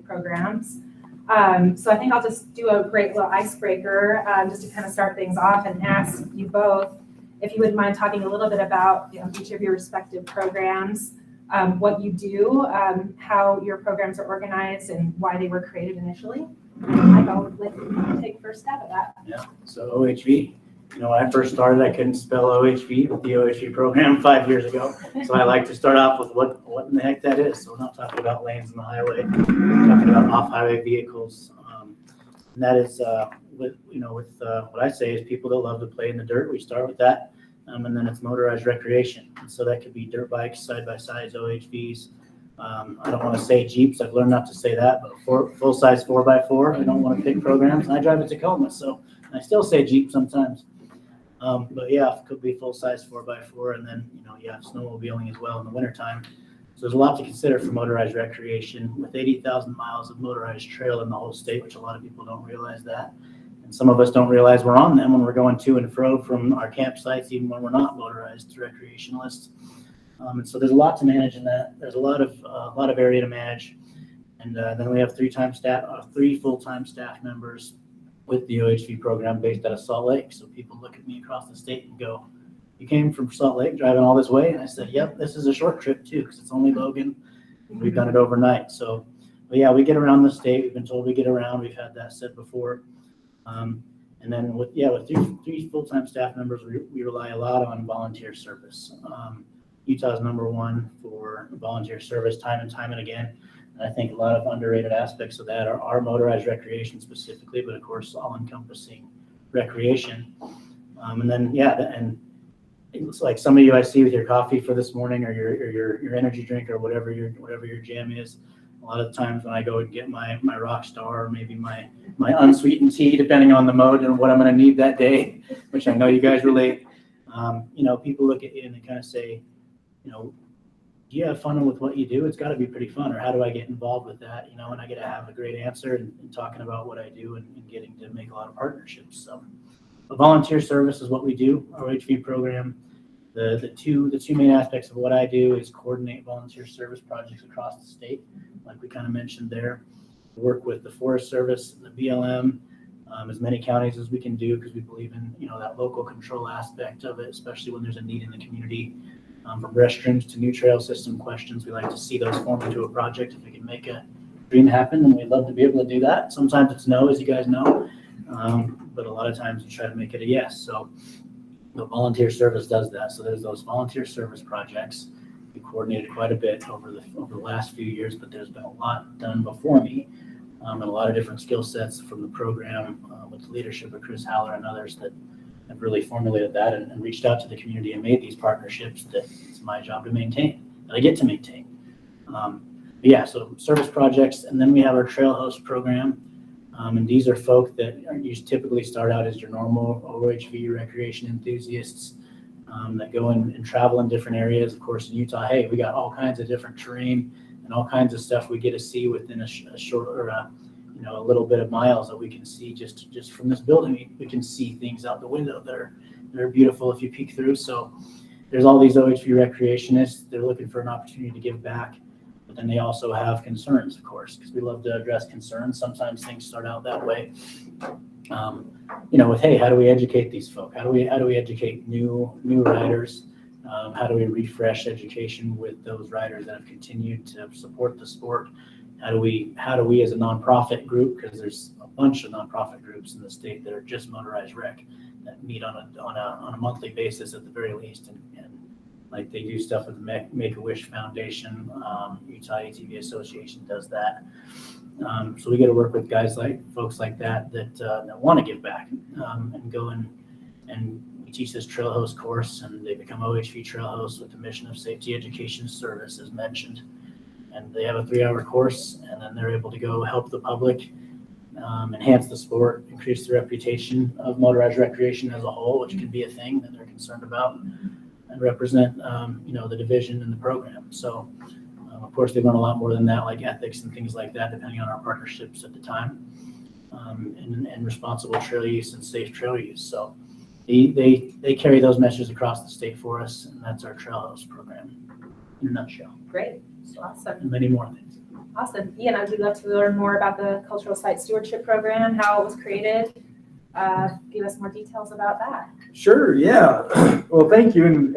programs. So I think I'll just do a great little icebreaker just to kind of start things off and ask you both if you wouldn't mind talking a little bit about each of your respective programs, what you do, how your programs are organized, and why they were created initially. Mike, I'll let you take first stab at that. Yeah, so OHV. When I first started, I couldn't spell OHV with the OHV program 5 years ago. So I like to start off with what in the heck that is. So we're not talking about lanes on the highway, we're talking about off-highway vehicles. And that is with what I say is people that love to play in the dirt. We start with that. And then it's motorized recreation. And so that could be dirt bikes, side-by-sides, OHVs. I don't want to say Jeeps. I've learned not to say that, but full-size 4x4. I don't want to pick programs. And I drive a Tacoma, so I still say Jeep sometimes. But yeah, it could be full-size 4x4, and then snowmobiling as well in the wintertime. So there's a lot to consider for motorized recreation with 80,000 miles of motorized trail in the whole state, which a lot of people don't realize that. And some of us don't realize we're on them when we're going to and fro from our campsites, even when we're not motorized recreationalists. And so there's a lot to manage in that. There's a lot of area to manage. And then we have three full-time staff members with the OHV program based out of Salt Lake. So people look at me across the state and go, "You came from Salt Lake driving all this way?" And I said, "Yep, this is a short trip too, because it's only Logan. And we've done it overnight." So, but yeah, we get around the state. We've been told we get around. We've had that said before. And then with three full-time staff members, we rely a lot on volunteer service. Utah's #1 for volunteer service time and again. And I think a lot of underrated aspects of that are motorized recreation specifically, but of course all-encompassing recreation. And then and it looks like some of you I see with your coffee for this morning, or your energy drink, or whatever your jam is. A lot of the times when I go and get my rock star, or maybe my unsweetened tea, depending on the mode and what I'm going to need that day, which I know you guys relate. People look at you and they kind of say, do you have fun with what you do? It's got to be pretty fun. Or how do I get involved with that? And I get to have a great answer and talking about what I do and getting to make a lot of partnerships. So, a volunteer service is what we do. Our OHV program. The two main aspects of what I do is coordinate volunteer service projects across the state, like we kind of mentioned there. Work with the Forest Service, the BLM, as many counties as we can do, because we believe in that local control aspect of it, especially when there's a need in the community. From restrooms to new trail system questions, we like to see those form into a project. If we can make a dream happen, then we'd love to be able to do that. Sometimes it's no, as you guys know, but a lot of times we try to make it a yes. So the volunteer service does that. So there's those volunteer service projects. We coordinated quite a bit over the last few years, but there's been a lot done before me, and a lot of different skill sets from the program with the leadership of Chris Haller and others that have really formulated that and reached out to the community and made these partnerships that it's my job to maintain, that I get to maintain. So service projects, and then we have our trail host program. And these are folk that typically start out as your normal OHV recreation enthusiasts that go and travel in different areas. Of course, in Utah, hey, we got all kinds of different terrain and all kinds of stuff we get to see within a short or a little bit of miles that we can see just from this building. We can see things out the window that are beautiful if you peek through. So there's all these OHV recreationists. They're looking for an opportunity to give back. But then they also have concerns, of course, because we love to address concerns. Sometimes things start out that way. With, hey, how do we educate these folk? How do we educate new riders? How do we refresh education with those riders that have continued to support the sport? How do we as a nonprofit group, because there's a bunch of nonprofit groups in the state that are just motorized rec that meet on a monthly basis at the very least, and like they do stuff with the Make-A-Wish Foundation. Utah ATV Association does that. So we get to work with folks like that want to give back and go and we teach this trail host course, and they become OHV trail hosts with the mission of safety education service, as mentioned. And they have a 3-hour course, and then they're able to go help the public enhance the sport, increase the reputation of motorized recreation as a whole, which can be a thing that they're concerned about, and represent the division and the program. So of course they learn a lot more than that, like ethics and things like that, depending on our partnerships at the time, and responsible trail use and safe trail use. So they carry those messages across the state for us, and that's our trail host program in a nutshell. Great. Awesome. And many more things. Awesome. Ian, I'd love to learn more about the Cultural Site Stewardship Program, how it was created. Give us more details about that. Sure, yeah. Well, thank you.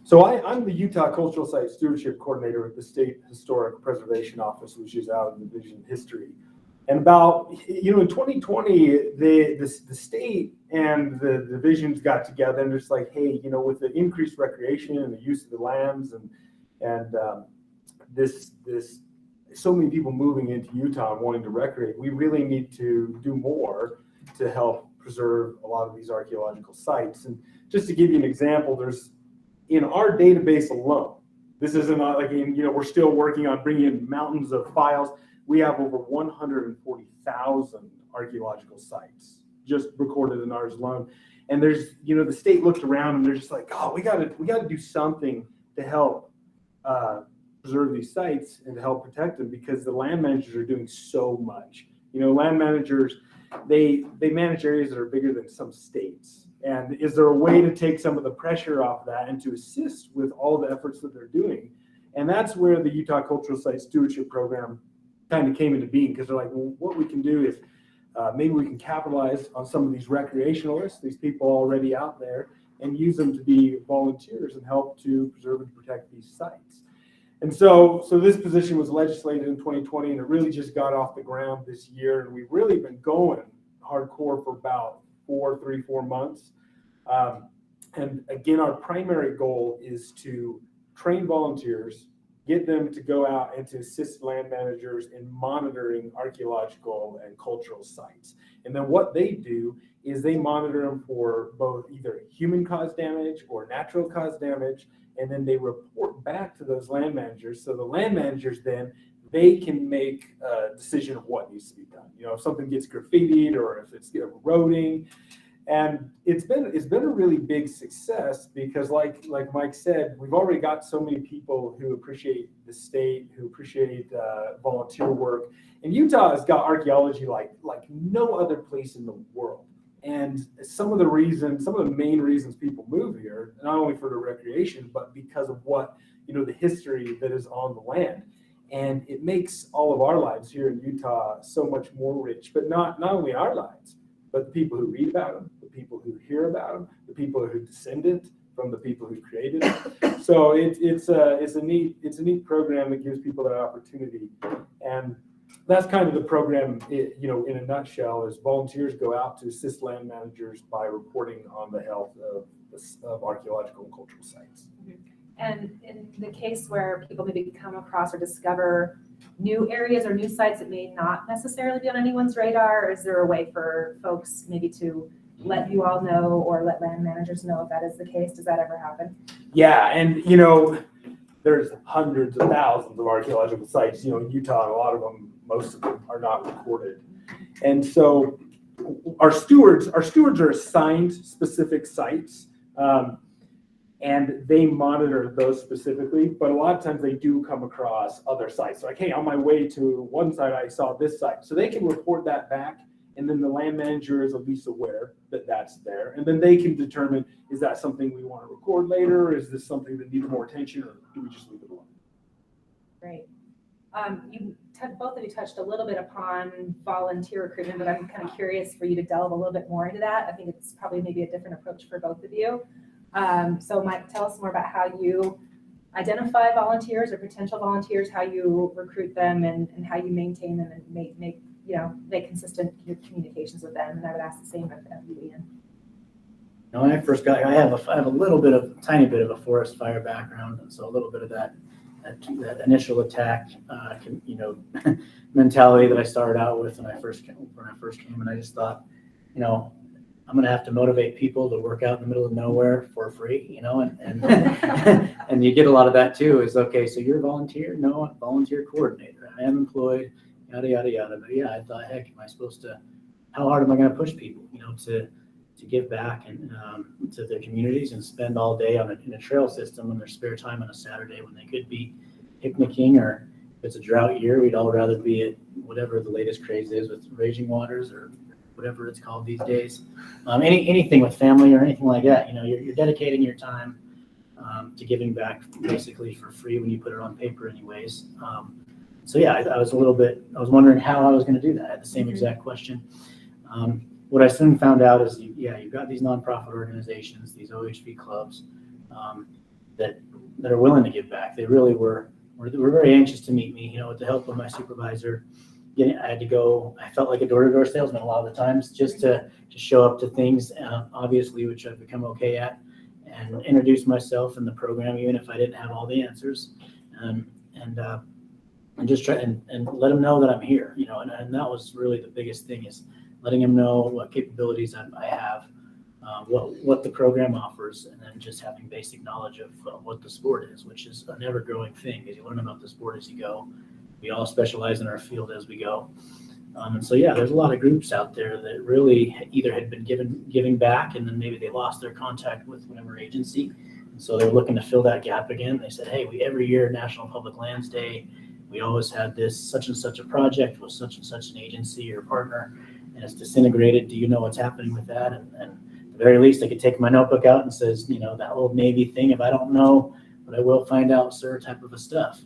So I'm the Utah Cultural Site Stewardship Coordinator with the State Historic Preservation Office, which is out in the Division of History. And about, in 2020, the state and the divisions got together and just like, hey, with the increased recreation and the use of the lands and this so many people moving into Utah and wanting to recreate, we really need to do more to help preserve a lot of these archaeological sites. And just to give you an example, there's in our database alone, this isn't like we're still working on bringing in mountains of files. We have over 140,000 archaeological sites just recorded in ours alone. And there's, the state looked around and they're just like, oh, we got to do something to help preserve these sites and to help protect them, because the land managers are doing so much. Land managers, they manage areas that are bigger than some states. And is there a way to take some of the pressure off of that and to assist with all the efforts that they're doing? And that's where the Utah Cultural Site Stewardship Program kind of came into being, because they're like, well, what we can do is maybe we can capitalize on some of these recreationalists, these people already out there, and use them to be volunteers and help to preserve and protect these sites. And so this position was legislated in 2020, and it really just got off the ground this year. And we've really been going hardcore for about 4 months. And again, our primary goal is to train volunteers, get them to go out and to assist land managers in monitoring archaeological and cultural sites. And then what they do is they monitor them for both either human-caused damage or natural-caused damage, and then they report back to those land managers. So the land managers then, they can make a decision of what needs to be done. If something gets graffitied or if it's eroding. And it's been a really big success, because like Mike said, we've already got so many people who appreciate the state, who appreciate volunteer work. And Utah has got archaeology like no other place in the world. And some of the main reasons people move here, not only for the recreation, but because of what, the history that is on the land. And it makes all of our lives here in Utah so much more rich, but not only our lives, but the people who read about them, the people who hear about them, the people who descended from the people who created it. So it's a neat program that gives people that opportunity. And that's kind of the program, in a nutshell, is volunteers go out to assist land managers by reporting on the health of archaeological and cultural sites. And in the case where people maybe come across or discover new areas or new sites that may not necessarily be on anyone's radar, or is there a way for folks maybe to let you all know or let land managers know if that is the case? Does that ever happen? Yeah, and there's hundreds of thousands of archaeological sites, in Utah, and a lot of them, most of them are not recorded. And so our stewards are assigned specific sites, and they monitor those specifically, but a lot of times they do come across other sites. So like, hey, on my way to one site, I saw this site. So they can report that back, and then the land manager is at least aware that that's there. And then they can determine, is that something we want to record later? Or is this something that needs more attention, or do we just leave it alone? Great. Both of you touched a little bit upon volunteer recruitment, but I'm kind of curious for you to delve a little bit more into that. I think it's probably maybe a different approach for both of you. So Mike, tell us more about how you identify volunteers or potential volunteers, how you recruit them, and how you maintain them and make consistent communications with them. And I would ask the same of you, Ian. When I first got here, I have a tiny bit of a forest fire background, and so a little bit of that initial attack, mentality that I started out with when I first came, and I just thought, I'm going to have to motivate people to work out in the middle of nowhere for free, and and you get a lot of that too. Is okay, so you're a volunteer? No, I'm a volunteer coordinator. I am employed, yada yada yada. But yeah, I thought, heck, am I supposed to? How hard am I going to push people, to give back and to their communities and spend all day in a trail system in their spare time on a Saturday when they could be picnicking, or if it's a drought year, we'd all rather be at whatever the latest craze is with raging waters or whatever it's called these days. Anything with family or anything like that, you're dedicating your time to giving back basically for free when you put it on paper anyways. So yeah, I was wondering how I was going to do that. I had the same exact question. What I soon found out is, you've got these nonprofit organizations, these OHV clubs, that are willing to give back. They really were very anxious to meet me. With the help of my supervisor, I had to go. I felt like a door-to-door salesman a lot of the times, just to show up to things, obviously, which I've become okay at, and introduce myself in the program, even if I didn't have all the answers, and just try and let them know that I'm here. And that was really the biggest thing, is letting them know what capabilities I have, what the program offers, and then just having basic knowledge of what the sport is, which is an ever-growing thing, because you learn about the sport as you go. We all specialize in our field as we go. And so, there's a lot of groups out there that really either had been giving back, and then maybe they lost their contact with whatever agency. And so they're looking to fill that gap again. They said, hey, every year, National Public Lands Day, we always had this such and such a project with such and such an agency or partner, and it's disintegrated. Do you know what's happening with that? And at the very least, I could take my notebook out and says, that old Navy thing, if I don't know, but I will find out, sir, type of a stuff.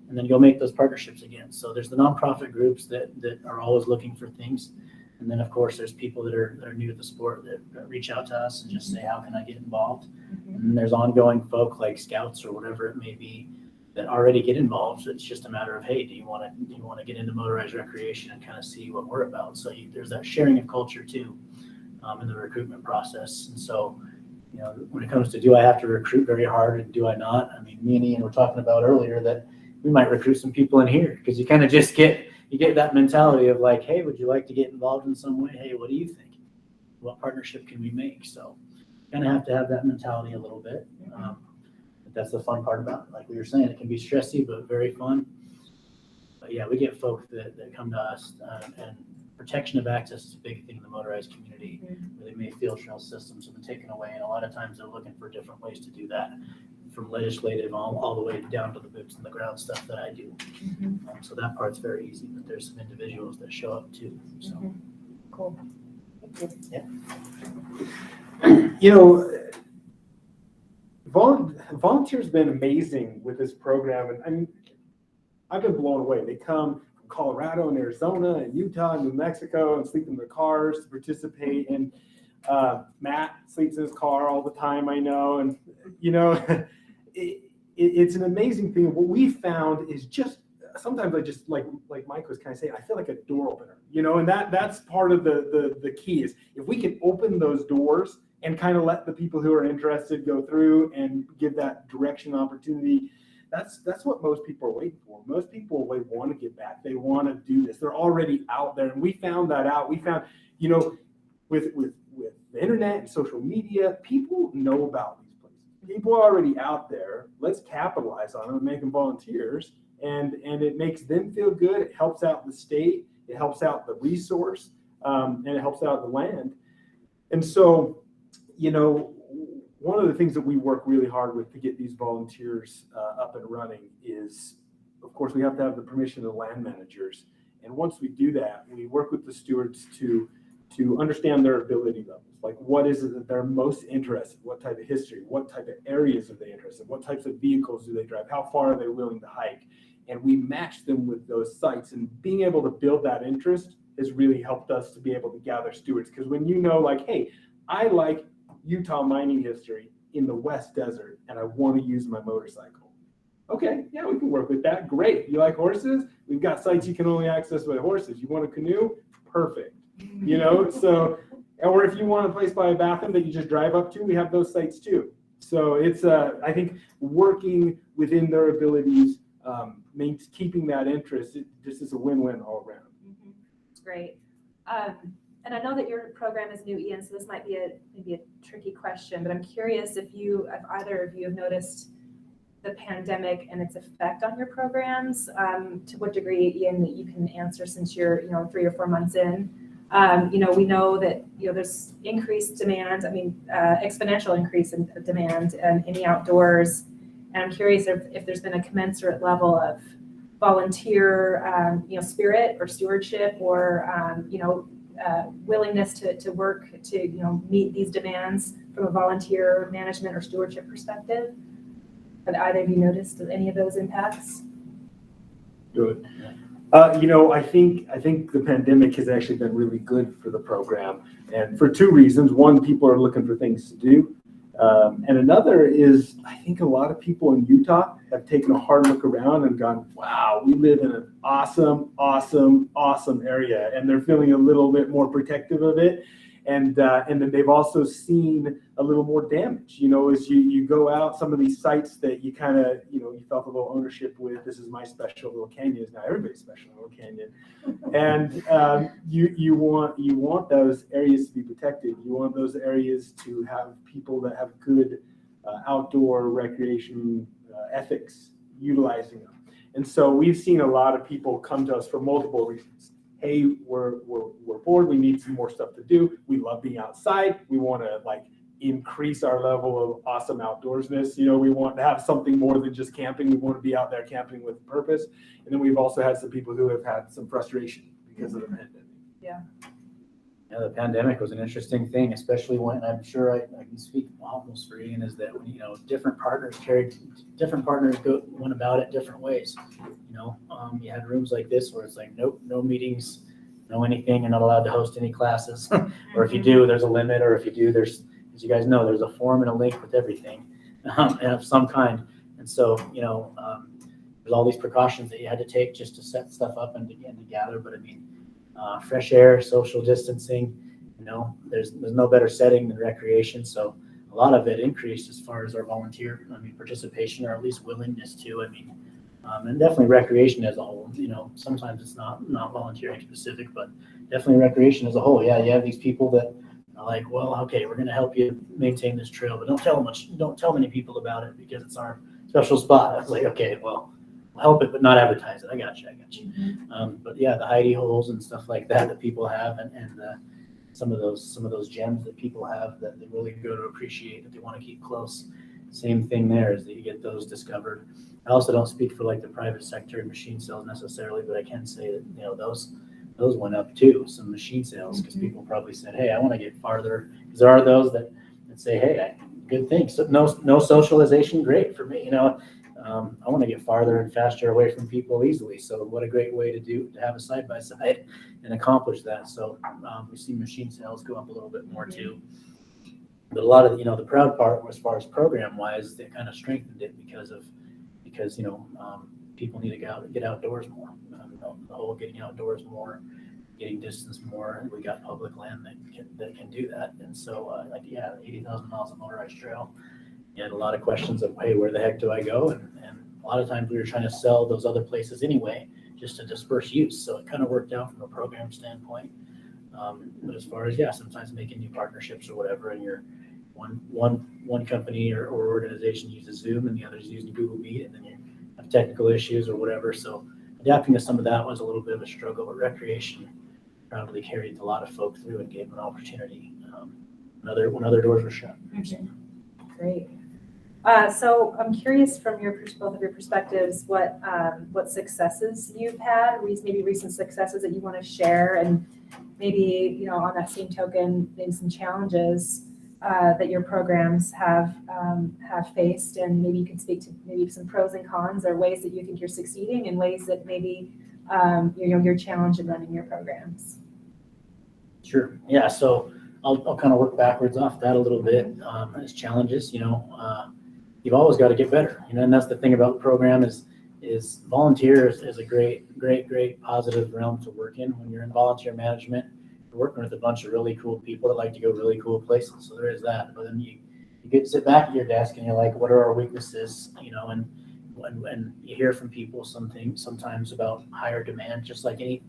And then you'll make those partnerships again. So there's the nonprofit groups that are always looking for things. And then, of course, there's people that are new to the sport that reach out to us and just say, how can I get involved? Mm-hmm. And then there's ongoing folk like scouts or whatever it may be that already get involved. It's just a matter of, hey, do you want to get into motorized recreation and kind of see what we're about? So there's that sharing of culture too, in the recruitment process. And so, when it comes to, do I have to recruit very hard and do I not? I mean, me and Ian were talking about earlier that we might recruit some people in here, because you kind of just get that mentality of like, hey, would you like to get involved in some way? Hey, what do you think? What partnership can we make? So kind of have to have that mentality a little bit. But that's the fun part about it. Like we were saying, it can be stressy, but very fun. But we get folks that come to us, and protection of access is a big thing in the motorized community, where they may feel trail systems have been taken away. And a lot of times they're looking for different ways to do that, from legislative all the way down to the boots on the ground stuff that I do. So that part's very easy, but there's some individuals that show up too. So cool. Yeah. Volunteers been amazing with this program, and I mean, I've been blown away. They come from Colorado and Arizona and Utah and New Mexico and sleep in their cars to participate. And Matt sleeps in his car all the time, I know, and it's an amazing thing. What we found is just sometimes I just like Mike was kind of saying, I feel like a door opener, and that's part of the key is if we can open those doors and kind of let the people who are interested go through and give that direction opportunity. That's what most people are waiting for. Most people, they want to get back. They want to do this. They're already out there, and we found that out. We found, with the internet and social media, people know about these places. People are already out there. Let's capitalize on them and make them volunteers, and it makes them feel good. It helps out the state. It helps out the resource, and it helps out the land. And so, one of the things that we work really hard with to get these volunteers up and running is, of course, we have to have the permission of the land managers. And once we do that, we work with the stewards to understand their ability levels. Like, what is it that they're most interested in? What type of history? What type of areas are they interested in? What types of vehicles do they drive? How far are they willing to hike? And we match them with those sites. And being able to build that interest has really helped us to be able to gather stewards. Because when like, hey, I like Utah mining history in the West Desert, and I want to use my motorcycle. Okay, yeah, we can work with that. Great. You like horses? We've got sites you can only access by horses. You want a canoe? Perfect. So, or if you want a place by a bathroom that you just drive up to, we have those sites too. So it's, I think, working within their abilities, keeping that interest, it just is a win-win all around. It's great. And I know that your program is new, Ian, so this might be maybe a tricky question, but I'm curious if either of you have noticed the pandemic and its effect on your programs. To what degree, Ian, that you can answer since you're 3 or 4 months in. We know that there's increased demand. Exponential increase in demand in the outdoors. And I'm curious if there's been a commensurate level of volunteer, spirit or stewardship or willingness to work to meet these demands from a volunteer management or stewardship perspective. Have either of you noticed any of those impacts? Good. I think the pandemic has actually been really good for the program, and for two reasons. One, people are looking for things to do, and another is I think a lot of people in Utah have taken a hard look around and gone, "Wow, we live in an awesome, awesome, awesome area," and they're feeling a little bit more protective of it. And then they've also seen a little more damage, as you go out some of these sites that you kind of, you felt a little ownership with. This is my special little canyon. It's now everybody's special little canyon. And you want those areas to be protected. You want those areas to have people that have good outdoor recreation ethics utilizing them. And so we've seen a lot of people come to us for multiple reasons. Hey, we're bored. We need some more stuff to do. We love being outside. We want to increase our level of awesome outdoorsness. We want to have something more than just camping. We want to be out there camping with purpose. And then we've also had some people who have had some frustration because of the pandemic. Yeah. Yeah, the pandemic was an interesting thing, especially when I'm sure I can speak almost for Ian, is that when different partners went about it different ways. You had rooms like this where it's like, nope, no meetings, no anything. You're not allowed to host any classes, or if you do, there's a limit, or if you do, there's, as you guys know, there's a form and a link with everything, and of some kind. And so, there's all these precautions that you had to take just to set stuff up and to gather. But I mean, fresh air, social distancing, there's no better setting than recreation. So a lot of it increased as far as our volunteer, participation, or at least willingness to. And definitely recreation as a whole. Sometimes it's not volunteering specific, but definitely recreation as a whole. Yeah, you have these people that are like, well, okay, we're going to help you maintain this trail, but don't tell many people about it because it's our special spot. I was like, okay, well, we'll help it, but not advertise it. I got you. Mm-hmm. But yeah, the hidey holes and stuff like that people have, and some of those gems that people have that they really go to appreciate, that they want to keep close. Same thing there is that you get those discovered. I also don't speak for the private sector and machine sales necessarily, but I can say that those went up too, some machine sales, because people probably said, hey, I want to get farther, because there are those that say, hey, good things. So no socialization, great for me. I want to get farther and faster away from people easily. So what a great way to have a side by side and accomplish that. So we see machine sales go up a little bit more too. But a lot of the proud part, as far as program wise, they kind of strengthened it because people need to get outdoors more. The whole getting outdoors more, getting distance more, and we got public land that can do that. And so 80,000 miles of motorized trail. You had a lot of questions of, hey, where the heck do I go? And a lot of times we were trying to sell those other places anyway, just to disperse use. So it kind of worked out from a program standpoint. But as far as sometimes making new partnerships or whatever, and you're one company or organization uses Zoom and the others using Google Meet, and then you have technical issues or whatever. So adapting to some of that was a little bit of a struggle, but recreation probably carried a lot of folk through and gave them an opportunity when other doors were shut. Okay. Great. So I'm curious from both of your perspectives, what successes you've had, maybe recent successes that you want to share, and maybe on that same token, maybe some challenges that your programs have faced, and maybe you can speak to maybe some pros and cons, or ways that you think you're succeeding, and ways that maybe you're challenged in running your programs. Sure. Yeah. So I'll kind of work backwards off that a little bit. As challenges, you've always got to get better, and that's the thing about the program is volunteers is a great positive realm to work in. When you're in volunteer management, you're working with a bunch of really cool people that like to go really cool places. So there is that. But then you get to sit back at your desk and you're like, what are our weaknesses? And when you hear from people sometimes about higher demand, just like any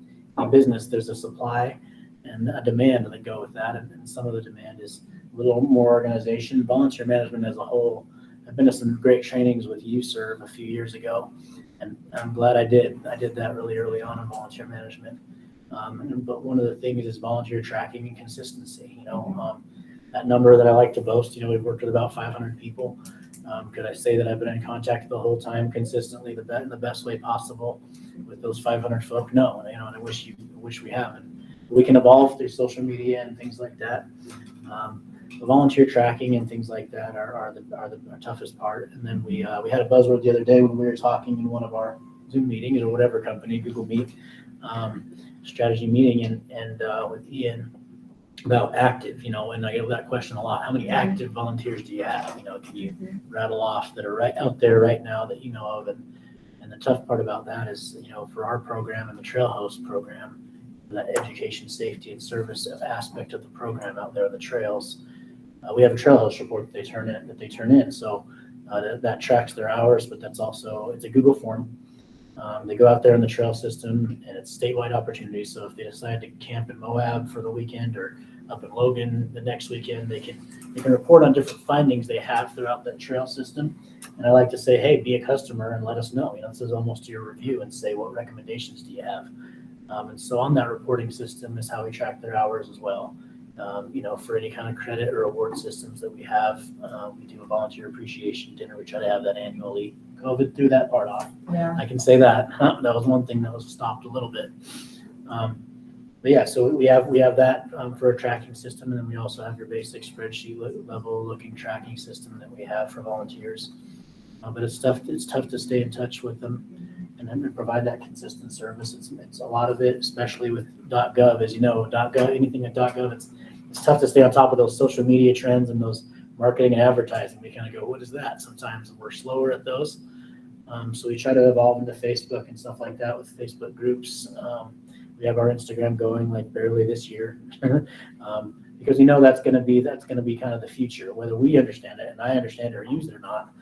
business, there's a supply and a demand that go with that. And some of the demand is a little more organization. Volunteer management as a whole, I've been to some great trainings with UServe a few years ago, and I'm glad I did. I did that really early on in volunteer management. But one of the things is volunteer tracking and consistency. That number that I like to boast, we've worked with about 500 people. Could I say that I've been in contact the whole time consistently, in the best way possible with those 500 folk? No, and I wish we have. And we can evolve through social media and things like that. The volunteer tracking and things like that are the toughest part. And then we had a buzzword the other day when we were talking in one of our Zoom meeting or whatever company, Google Meet, strategy meeting, and with Ian about active, and I get that question a lot. How many active volunteers do you have? Can you rattle off that are right out there right now that you know of? And the tough part about that is, for our program and the Trail Host program, that education, safety, and service aspect of the program out there on the trails, we have a Trail Host report that they turn in. So that tracks their hours, but it's a Google form. They go out there in the trail system, and it's statewide opportunities. So if they decide to camp in Moab for the weekend or up in Logan the next weekend, they can report on different findings they have throughout that trail system. And I like to say, hey, be a customer and let us know. This is almost your review, and say, what recommendations do you have? And so on that reporting system is how we track their hours as well. For any kind of credit or award systems that we have, we do a volunteer appreciation dinner. We try to have that annually. COVID threw that part off. Yeah. I can say that. That was one thing that was stopped a little bit. But yeah, so we have that for a tracking system, and then we also have your basic spreadsheet level looking tracking system that we have for volunteers. But it's tough to stay in touch with them and then provide that consistent service. It's a lot of it, especially with .gov. As you know, .gov, anything at .gov, it's tough to stay on top of those social media trends and those marketing and advertising. We kind of go, what is that? Sometimes we're slower at those. So we try to evolve into Facebook and stuff like that with Facebook groups. We have our Instagram going like barely this year because we know that's going to be kind of the future, whether we understand it and I understand it or use it or not.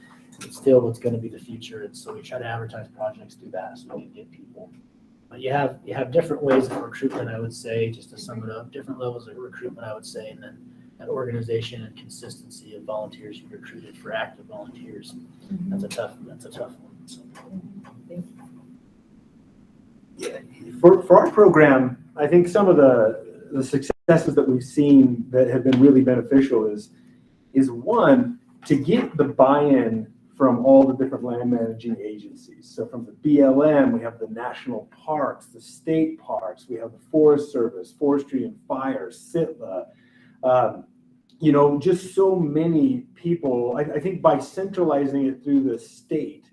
It's still what's going to be the future, and so we try to advertise projects through that so we can get people. But you have different ways of recruitment, I would say, just to sum it up, different levels of recruitment, I would say, and then that organization and consistency of volunteers you recruited for active volunteers. That's a tough one. So. Thank you. Yeah. For our program, I think some of the successes that we've seen that have been really beneficial is one, to get the buy-in from all the different land managing agencies. So from the BLM, we have the national parks, the state parks, we have the Forest Service, Forestry and Fire, SITLA, just so many people. I think by centralizing it through the state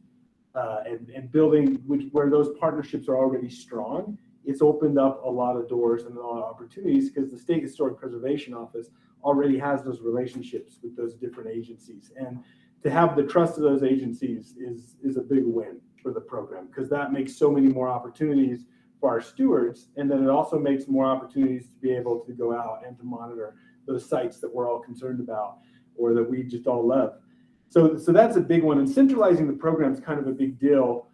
and building where those partnerships are already strong, it's opened up a lot of doors and a lot of opportunities because the State Historic Preservation Office already has those relationships with those different agencies. And to have the trust of those agencies is a big win for the program, because that makes so many more opportunities for our stewards. And then it also makes more opportunities to be able to go out and to monitor those sites that we're all concerned about or that we just all love. So that's a big one. And centralizing the program is kind of a big deal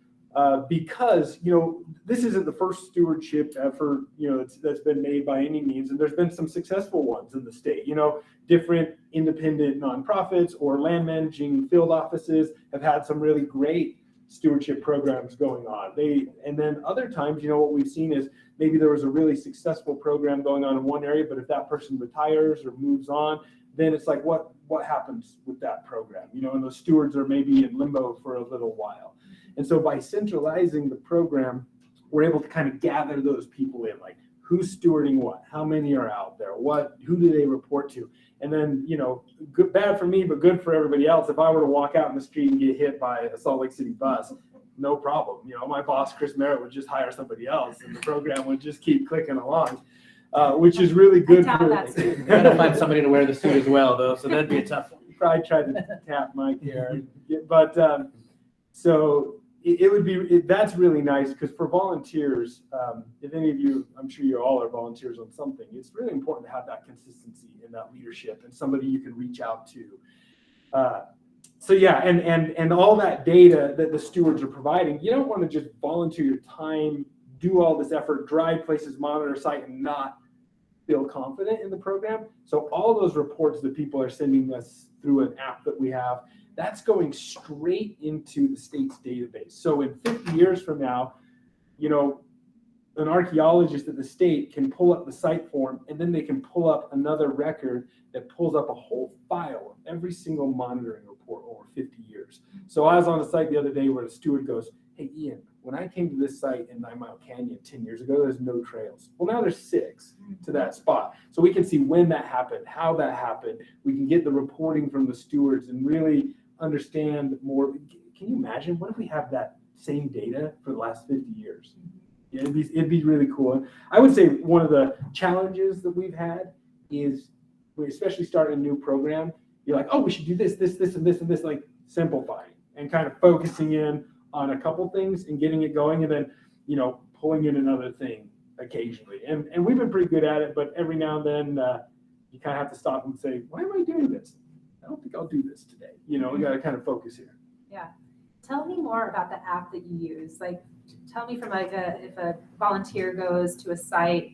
because, this isn't the first stewardship effort, that's been made by any means. And there's been some successful ones in the state, different independent nonprofits or land managing field offices have had some really great stewardship programs going on. And then other times, what we've seen is maybe there was a really successful program going on in one area, but if that person retires or moves on, then it's like, what happens with that program? And those stewards are maybe in limbo for a little while. And so by centralizing the program, we're able to kind of gather those people in, like who's stewarding what, how many are out there, who do they report to? And then, good, bad for me, but good for everybody else. If I were to walk out in the street and get hit by a Salt Lake City bus, no problem. My boss, Chris Merritt, would just hire somebody else and the program would just keep clicking along, which is really good. You gotta find somebody to wear the suit as well, though, so that'd be a tough one. Probably tried to tap Mike here, but so it would be, that's really nice because for volunteers, if any of you, I'm sure you all are volunteers on something, it's really important to have that consistency and that leadership and somebody you can reach out to. So yeah, and all that data that the stewards are providing, you don't want to just volunteer your time, do all this effort, drive places, monitor site, and not feel confident in the program. So all those reports that people are sending us through an app that we have, that's going straight into the state's database. So in 50 years from now, an archaeologist at the state can pull up the site form, and then they can pull up another record that pulls up a whole file of every single monitoring report over 50 years. So I was on a site the other day where the steward goes, "Hey, Ian, when I came to this site in 9 Mile Canyon 10 years ago, there's no trails. Well, now there's 6 to that spot." So we can see when that happened, how that happened. We can get the reporting from the stewards and really understand more. Can you imagine? What if we have that same data for the last 50 years. Yeah, it'd be really cool. I would say one of the challenges that we've had is, we especially start a new program, you're like, oh, we should do this, this, this, and this, and this, like simplifying and kind of focusing in on a couple things and getting it going, and then, you know, pulling in another thing occasionally. And we've been pretty good at it, but every now and then you kind of have to stop and say, why am I doing this? I don't think I'll do this today. You know, we got to kind of focus here. Yeah. Tell me more about the app that you use. Like, tell me from like if a volunteer goes to a site,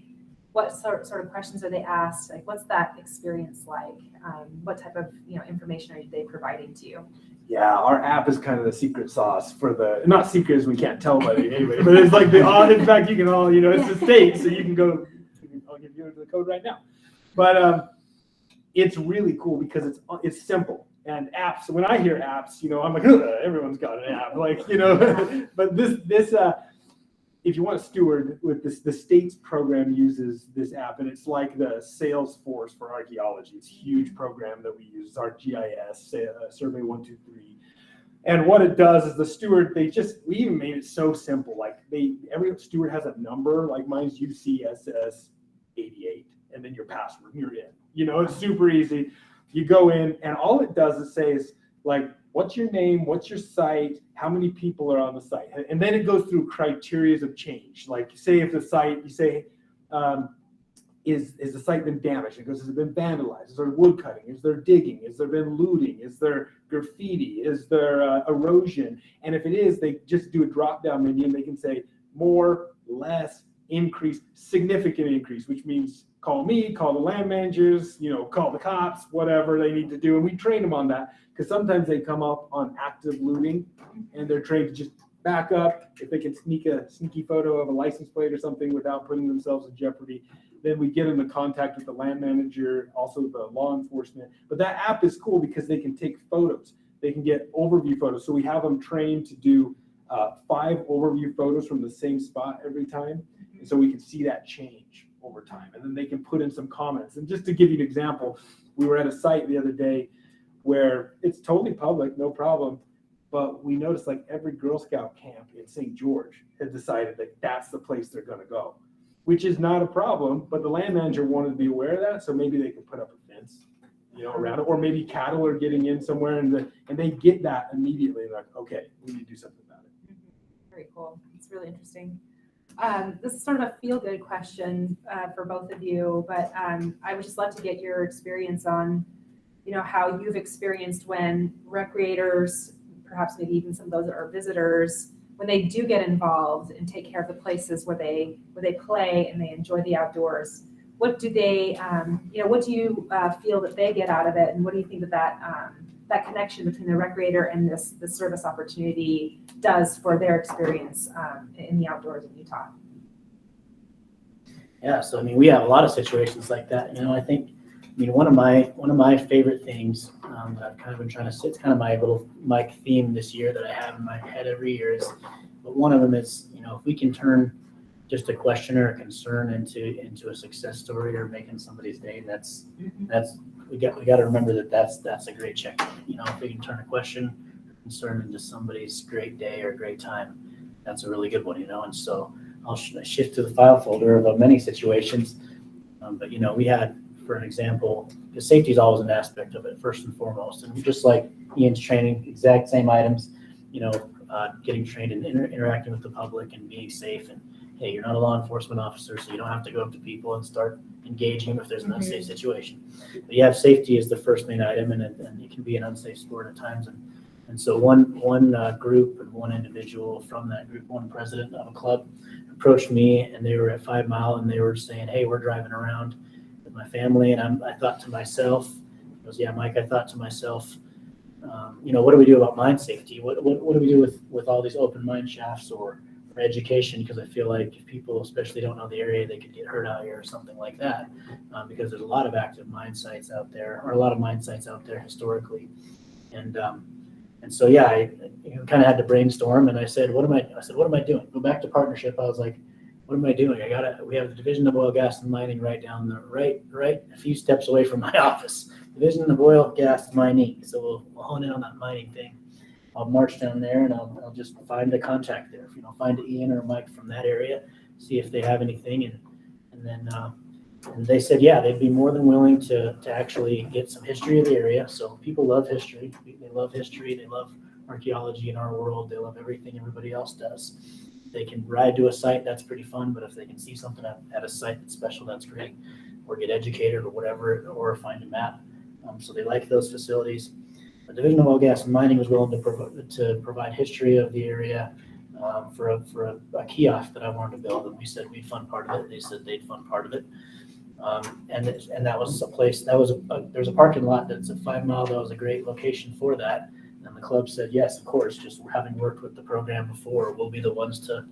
what sort of questions are they asked? Like, what's that experience like? What type of, you know, information are they providing to you? Yeah, our app is kind of the secret sauce for the, not secret as we can't tell by the anyway, but it's like the, in fact, you can all, you know, it's the state, so you can go, I'll give you the code right now. But it's really cool because it's simple. And apps, when I hear apps, you know, I'm like, everyone's got an app, like, you know, but this if you want to steward with this, the state's program uses this app, and it's like the Salesforce for archaeology. It's a huge program that we use. It's our GIS, Survey 123. And what it does is the steward, we even made it so simple. Like every steward has a number, like mine's UCSS88, and then your password, and you're in. You know, it's super easy. You go in, and all it does is say, like, what's your name, what's your site, how many people are on the site? And then it goes through criteria of change. Like, say if the site, you say, is the site been damaged? It goes, has it been vandalized? Is there wood cutting? Is there digging? Has there been looting? Is there graffiti? Is there erosion? And if it is, they just do a drop-down menu, and they can say more, less, increase, significant increase, which means call me, call the land managers, you know, call the cops, whatever they need to do. And we train them on that, because sometimes they come up on active looting and they're trained to just back up. If they can sneak a sneaky photo of a license plate or something without putting themselves in jeopardy, then we get them in contact with the land manager, also the law enforcement. But that app is cool because they can take photos. They can get overview photos. So we have them trained to do 5 overview photos from the same spot every time. And so we can see that change over time. And then they can put in some comments. And just to give you an example, we were at a site the other day where it's totally public, no problem. But we noticed like every Girl Scout camp in St. George had decided that that's the place they're going to go, which is not a problem. But the land manager wanted to be aware of that. So maybe they could put up a fence, you know, around it, or maybe cattle are getting in somewhere, and they get that immediately. Like, okay, we need to do something about it. Very cool. It's really interesting. This is sort of a feel-good question for both of you, but I would just love to get your experience on, you know, how you've experienced when recreators, perhaps maybe even some of those that are visitors, when they do get involved and take care of the places where they play and they enjoy the outdoors. What do they, you know, what do you feel that they get out of it, and what do you think that connection between the recreator and this service opportunity does for their experience in the outdoors in Utah? Yeah, so I mean, we have a lot of situations like that. You know, I think, one of my favorite things that I've kind of been trying to, it's kind of my little theme this year that I have in my head every year is, but one of them is, you know, if we can turn just a question or a concern into a success story or making somebody's day, that's we got to remember that's a great check. You know, if we can turn a question or concern into somebody's great day or great time, that's a really good one. You know, and so I'll shift to the file folder of many situations, but you know, we had, for an example, because safety is always an aspect of it first and foremost, and just like Ian's training, exact same items, you know, getting trained in interacting with the public and being safe. And hey, you're not a law enforcement officer, so you don't have to go up to people and start engaging if there's an unsafe situation. But you have safety as the first main item, and it can be an unsafe sport at times. And so one group and one individual from that group, one president of a club, approached me, and they were at 5 Mile, and they were saying, hey, we're driving around with my family, and I thought to myself, he goes, yeah, Mike, I thought to myself, you know, what do we do about mine safety? What do we do with all these open mine shafts or education? Because I feel like if people especially don't know the area, they could get hurt out here or something like that, because there's a lot of active mine sites out there, or a lot of mine sites out there historically. And so, yeah, I kind of had to brainstorm, and I said, what am I doing? Go back to partnership. I was like, what am I doing? We have the Division of Oil, Gas, and Mining right down the right a few steps away from my office. Division of Oil, Gas, Mining. So we'll hone in on that mining thing. I'll march down there and I'll just find a contact there, find Ian or Mike from that area, see if they have anything. And then and they said, yeah, they'd be more than willing to actually get some history of the area. So people love history. They love history. They love archaeology in our world. They love everything everybody else does. They can ride to a site, that's pretty fun. But if they can see something at a site that's special, that's great. Or get educated or whatever, or find a map. So they like those facilities. The Division of Oil, Gas, and Mining was willing to provide history of the area for a kiosk that I wanted to build, and we said we'd fund part of it. They said they'd fund part of it, and that was a place there's a parking lot that's a 5 mile. That was a great location for that, and the club said yes, of course. Just having worked with the program before, we'll be the ones to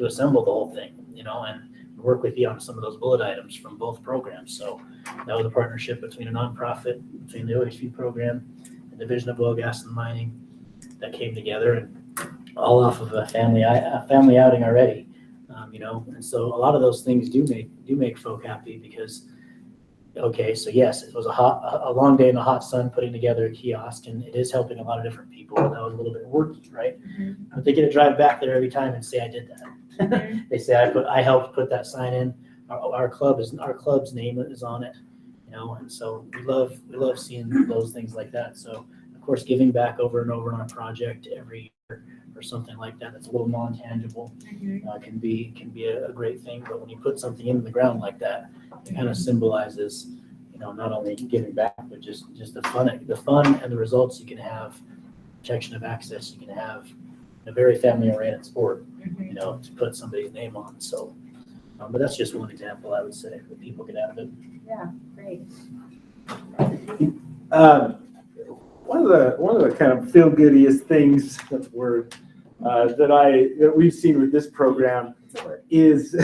assemble the whole thing, and work with you on some of those bullet items from both programs. So that was a partnership between a nonprofit, between the OHV program, Division of Oil, Gas, and Mining, that came together, and all off of a family outing already, And so a lot of those things do make folk happy because, okay, so yes, it was a long day in the hot sun putting together a kiosk, and it is helping a lot of different people. That was a little bit worky, right? Mm-hmm. But they get to drive back there every time and say, I did that. Mm-hmm. They say I helped put that sign in. Our club's name is on it. And so we love seeing those things like that. So of course, giving back over and over on a project every year or something like that, that's a little non-tangible, can be a great thing. But when you put something into the ground like that, it kind of symbolizes, not only giving back, but just the fun and the results you can have, protection of access you can have in a very family-oriented sport, to put somebody's name on. So. But that's just one example, I would say, that people get out of it. Yeah, great. One of the kind of feel-goodiest things, that's a word, that we've seen with this program is He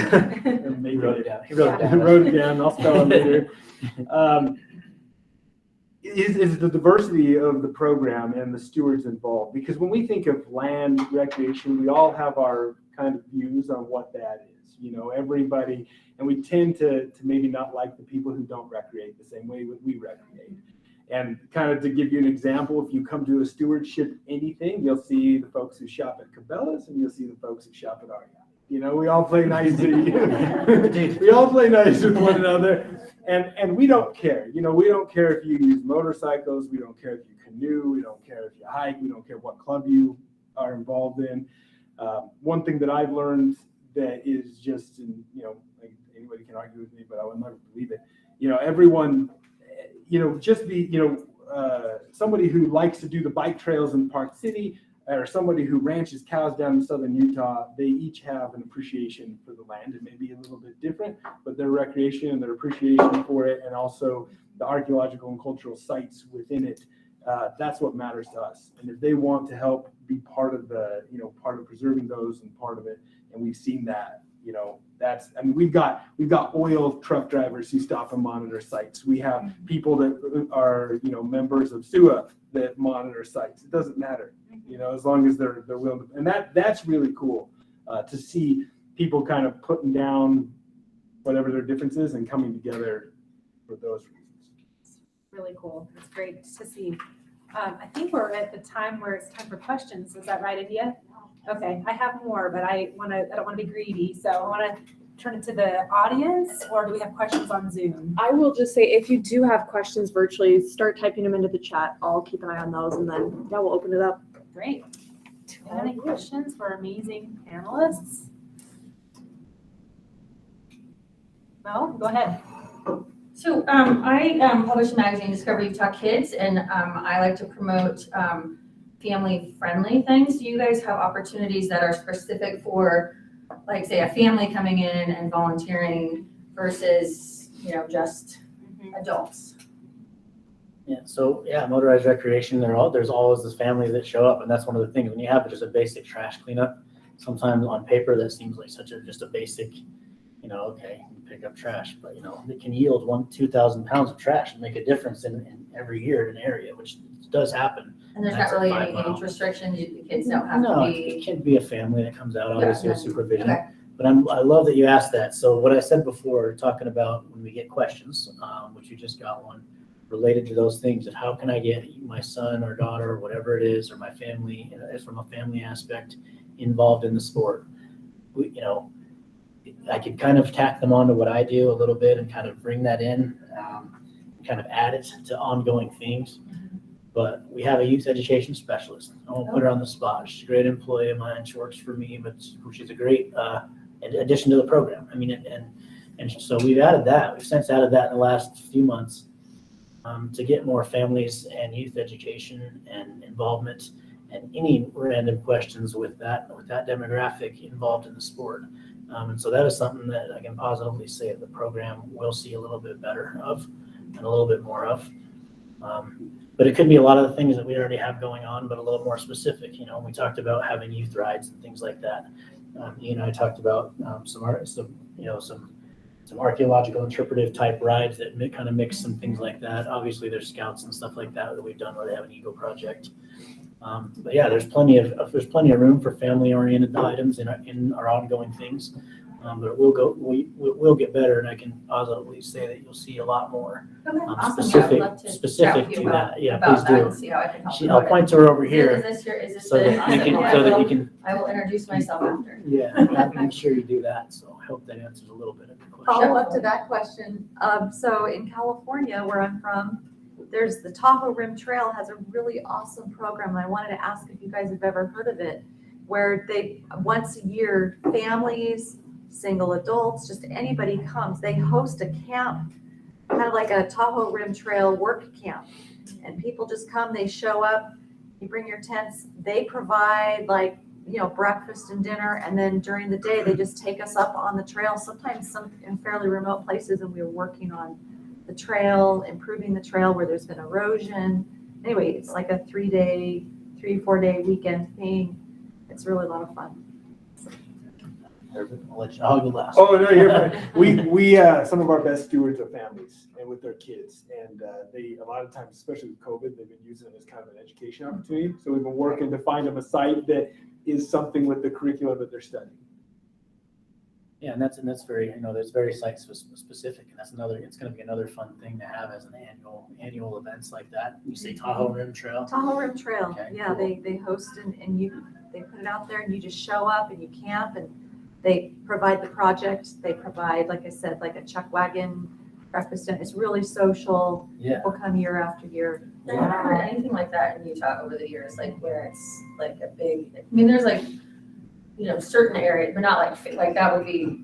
wrote it down. He wrote it down. I'll spell it later. Is the diversity of the program and the stewards involved. Because when we think of land recreation, we all have our kind of views on what that is. Everybody, and we tend to maybe not like the people who don't recreate the same way we recreate. And kind of to give you an example, if you come to a stewardship anything, you'll see the folks who shop at Cabela's and you'll see the folks who shop at Archaeologists. We all play nice. We all play nice with one another, and we don't care. We don't care if you use motorcycles. We don't care if you canoe. We don't care if you hike. We don't care what club you are involved in. One thing that I've learned that is just, like anybody can argue with me, but I would never believe it. Everyone, just be, somebody who likes to do the bike trails in Park City, or somebody who ranches cows down in southern Utah, they each have an appreciation for the land. It may be a little bit different, but their recreation and their appreciation for it, and also the archaeological and cultural sites within it, that's what matters to us. And if they want to help be part of part of preserving those and part of it, and we've seen that, we've got oil truck drivers who stop and monitor sites. We have people that are, members of SUA that monitor sites. It doesn't matter, as long as they're willing to, and that's really cool to see people kind of putting down whatever their difference is and coming together for those reasons. Really cool. It's great to see. I think we're at the time where it's time for questions. Is that right, India? Okay, I have more, but I don't want to be greedy. So I want to turn it to the audience, or do we have questions on Zoom? I will just say, if you do have questions virtually, start typing them into the chat. I'll keep an eye on those, and then we'll open it up. Great. Do you have any questions for amazing panelists? No? Go ahead. So I publish a magazine, Discover Utah Kids, and I like to promote family-friendly things. Do you guys have opportunities that are specific for, like, say, a family coming in and volunteering versus, just adults? Yeah. So motorized recreation. There's always this family that show up, and that's one of the things when you have just a basic trash cleanup. Sometimes on paper that seems like just a basic, okay, you pick up trash, but it can yield 2,000 pounds of trash and make a difference in every year in an area, which does happen. And there's not really any age restrictions. The kids don't have to be. It can be a family that comes out, obviously, with supervision. Okay. But I love that you asked that. So what I said before, talking about when we get questions, which you just got one, related to those things, and how can I get my son or daughter or whatever it is, or my family, from a family aspect, involved in the sport. I could kind of tack them onto what I do a little bit and kind of bring that in, kind of add it to ongoing things. But we have a youth education specialist. I won't put her on the spot. She's a great employee of mine. She works for me, but she's a great addition to the program. I mean, and so we've added that. We've since added that in the last few months to get more families and youth education and involvement and any random questions with that demographic involved in the sport. And so that is something that I can positively say that the program will see a little bit better of and a little bit more of. But it could be a lot of the things that we already have going on, but a little more specific. We talked about having youth rides and things like that. Ian and I talked about some archaeological interpretive type rides that kind of mix some things like that. Obviously, there's scouts and stuff like that we've done where they have an Eagle project. But yeah, there's plenty of room for family-oriented items in our ongoing things. But we'll get better, and I can positively say that you'll see a lot more Awesome. specific Yeah, I'd love to specific chat with to you that. Yeah, about please that do. and see how I can help. I'll point to her over Is here this so the that you awesome. can. I will introduce myself after. Yeah, make sure you do that. So I hope that answers a little bit of the question. Follow up to that question. So in California, where I'm from, there's the Tahoe Rim Trail has a really awesome program. And I wanted to ask if you guys have ever heard of it, where they, once a year, families, single adults, just anybody comes, they host a camp, kind of like a Tahoe Rim Trail work camp. And people just come, they show up, you bring your tents, they provide breakfast and dinner, and then during the day, they just take us up on the trail, sometimes some in fairly remote places, and we were working on the trail, improving the trail where there's been erosion. Anyway, it's like a 3-4 day weekend thing. It's really a lot of fun. I'll let you. I'll go last. Oh, no, you're fine. We some of our best stewards are families and with their kids. And they, a lot of times, especially with COVID, they've been using it as kind of an education opportunity. So we've been working to find them a site that is something with the curriculum that they're studying. Yeah, and that's very, there's very site specific, and it's going to be another fun thing to have as an annual events like that. You say Tahoe Rim Trail? Tahoe Rim Trail, Okay, yeah, cool. they host and they put it out there and you just show up and you camp and they provide the project. They provide, like I said, like a chuck wagon, breakfast, and it's really social. Yeah. People come year after year. I haven't heard anything like that in Utah over the years, like where it's like a big, I mean, there's like, certain areas, but not like that would be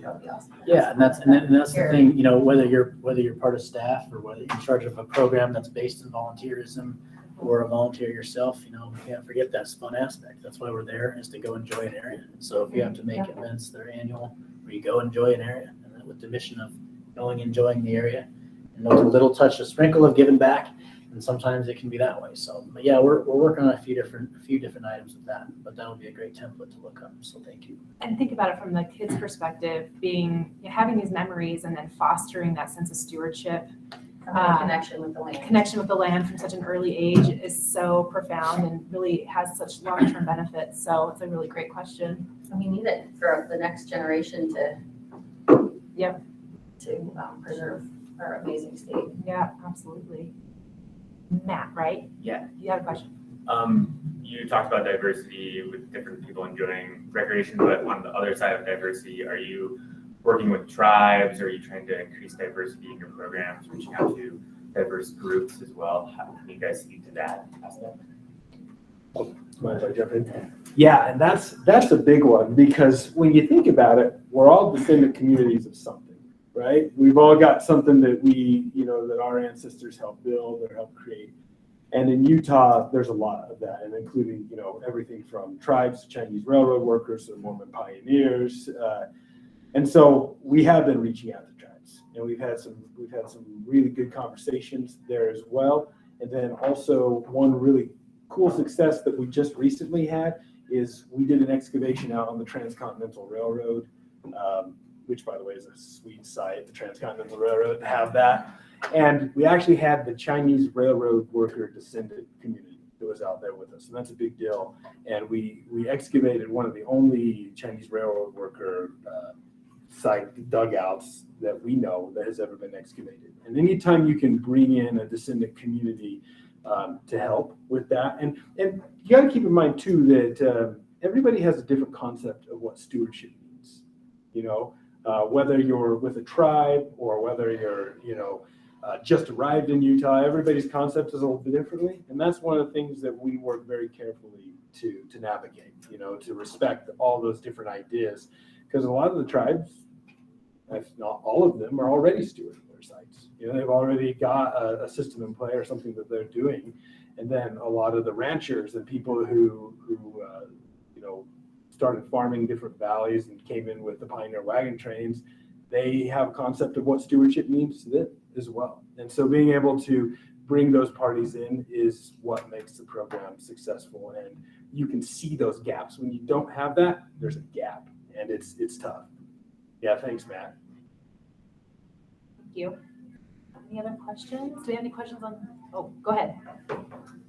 awesome. Yeah, and that's the thing, whether you're part of staff or whether you're in charge of a program that's based in volunteerism or a volunteer yourself, we can't forget that fun aspect. That's why we're there, is to go enjoy an area. So if you have to make events that are annual, where you go enjoy an area, and with the mission of going enjoying the area, and a little touch, a sprinkle of giving back, and sometimes it can be that way. So, but yeah, we're working on a few different items with that, but that'll be a great template to look up. So thank you. And think about it from the kids' perspective, having these memories and then fostering that sense of stewardship. Connection with the land. Connection with the land from such an early age is so profound and really has such long-term benefits. So it's a really great question. And we need it for the next generation to preserve our amazing state. Yeah, absolutely. Matt, right? Yeah. You had a question. You talked about diversity with different people enjoying recreation, but on the other side of diversity, are you working with tribes? Are you trying to increase diversity in your programs, reaching out to diverse groups as well? How can you guys speak to that aspect? Mind if I jump in? Yeah, and that's a big one, because when you think about it, we're all descendant communities of something, right? We've all got something that that our ancestors helped build or helped create. And in Utah, there's a lot of that, and including, everything from tribes to Chinese railroad workers to Mormon pioneers. And so we have been reaching out to tribes, and we've had some really good conversations there as well. And then also one really cool success that we just recently had is we did an excavation out on the Transcontinental Railroad, which, by the way, is a sweet site, the Transcontinental Railroad, to have that. And we actually had the Chinese railroad worker descendant community that was out there with us, and that's a big deal. And we excavated one of the only Chinese railroad worker site dugouts that we know that has ever been excavated. And anytime you can bring in a descendant community to help with that, and you got to keep in mind too that everybody has a different concept of what stewardship means. You know, whether you're with a tribe or whether you're, just arrived in Utah, everybody's concept is a little bit differently. And that's one of the things that we work very carefully to navigate, to respect all those different ideas. Because a lot of the tribes, if not all of them, are already stewarding their sites. They've already got a system in play or something that they're doing. And then a lot of the ranchers and people who started farming different valleys and came in with the pioneer wagon trains, they have a concept of what stewardship means to them as well. And so being able to bring those parties in is what makes the program successful. And you can see those gaps. When you don't have that, there's a gap, and it's tough. Yeah, thanks, Matt. Thank you. Any other questions? Do we have any questions on? Oh, go ahead.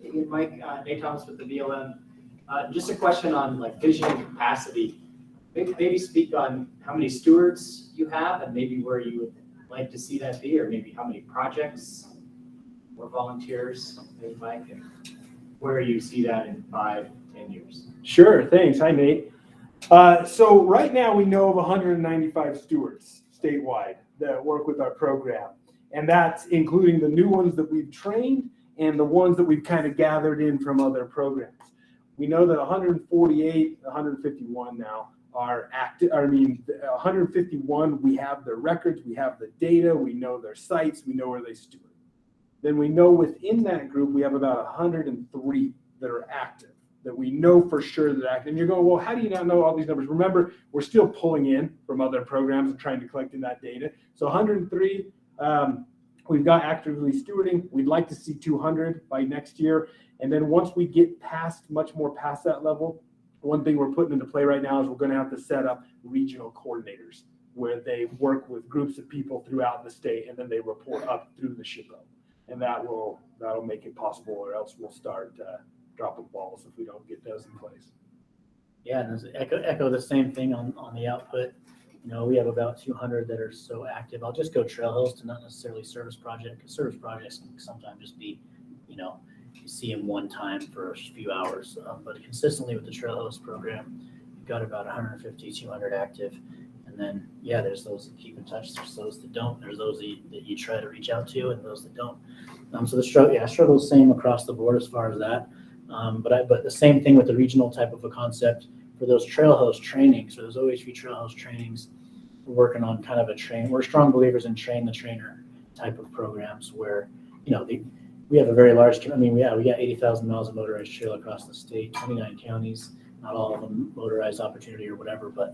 Hey, Mike, Nate Thomas with the BLM. Just a question on vision and capacity. Maybe speak on how many stewards you have and maybe where you would like to see that be, or maybe how many projects or volunteers, maybe Mike, and where you see that in 5-10 years. Sure, thanks. Hi, Nate. So right now we know of 195 stewards statewide that work with our program. And that's including the new ones that we've trained and the ones that we've kind of gathered in from other programs. We know that 151 now are active. 151, we have their records, we have the data, we know their sites, we know where they steward. Then we know within that group, we have about 103 that are active, that we know for sure that are active. And you're going, well, how do you not know all these numbers? Remember, we're still pulling in from other programs and trying to collect in that data. So 103, we've got actively stewarding. We'd like to see 200 by next year. And then once we get much more past that level, one thing we're putting into play right now is we're going to have to set up regional coordinators where they work with groups of people throughout the state, and then they report up through the SHPO. And that'll make it possible, or else we'll start dropping balls if we don't get those in place. Yeah, and echo the same thing on the output. We have about 200 that are so active. I'll just go trail host and not necessarily service project, because service projects can sometimes just be, you see them one time for a few hours. But consistently with the trail host program, we've got about 150, 200 active. And then, there's those that keep in touch. There's those that don't. There's those that you try to reach out to, and those that don't. So the struggle is same across the board as far as that. But the same thing with the regional type of a concept for those trail host trainings, or those OHV trail host trainings. We're working on kind of we're strong believers in train the trainer type of programs where, we have a very large, we got 80,000 miles of motorized trail across the state, 29 counties, not all of them motorized opportunity or whatever, but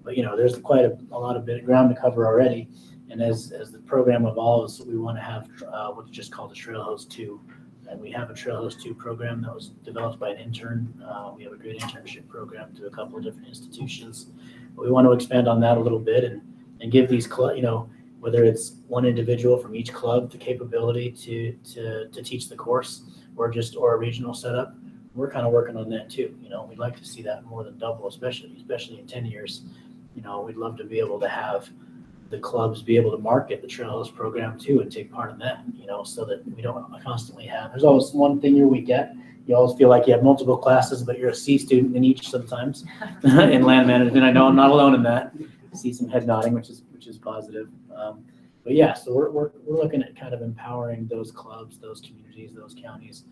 there's quite a lot of ground to cover already. And as the program evolves, we want to have what's just called a Trail Host 2. And we have a Trail Host 2 program that was developed by an intern. We have a great internship program through a couple of different institutions. But we want to expand on that a little bit and give these, whether it's one individual from each club the capability to teach the course or a regional setup. We're kind of working on that too. We'd like to see that more than double, especially in 10 years. We'd love to be able to have the clubs be able to market the Trail Host program too and take part in that, so that we don't constantly have, there's always one thing we get. You always feel like you have multiple classes, but you're a C student in each sometimes in land management. I know I'm not alone in that. I see some head nodding, which is positive. So we're looking at kind of empowering those clubs, those communities, those counties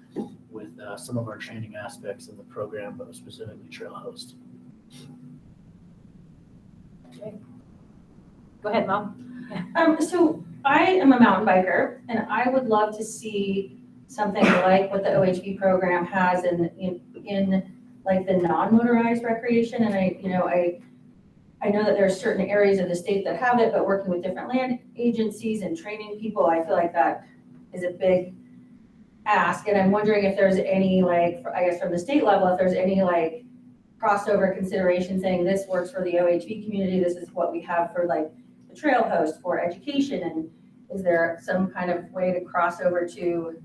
with some of our training aspects in the program, but specifically Trail Host. Okay. Go ahead, Mom. So I am a mountain biker, and I would love to see something like what the OHV program has in like the non-motorized recreation. And I know that there are certain areas of the state that have it, but working with different land agencies and training people, I feel like that is a big ask. And I'm wondering if there's any, from the state level, if there's any crossover consideration saying this works for the OHV community, this is what we have for the trail host for education, and is there some kind of way to cross over to,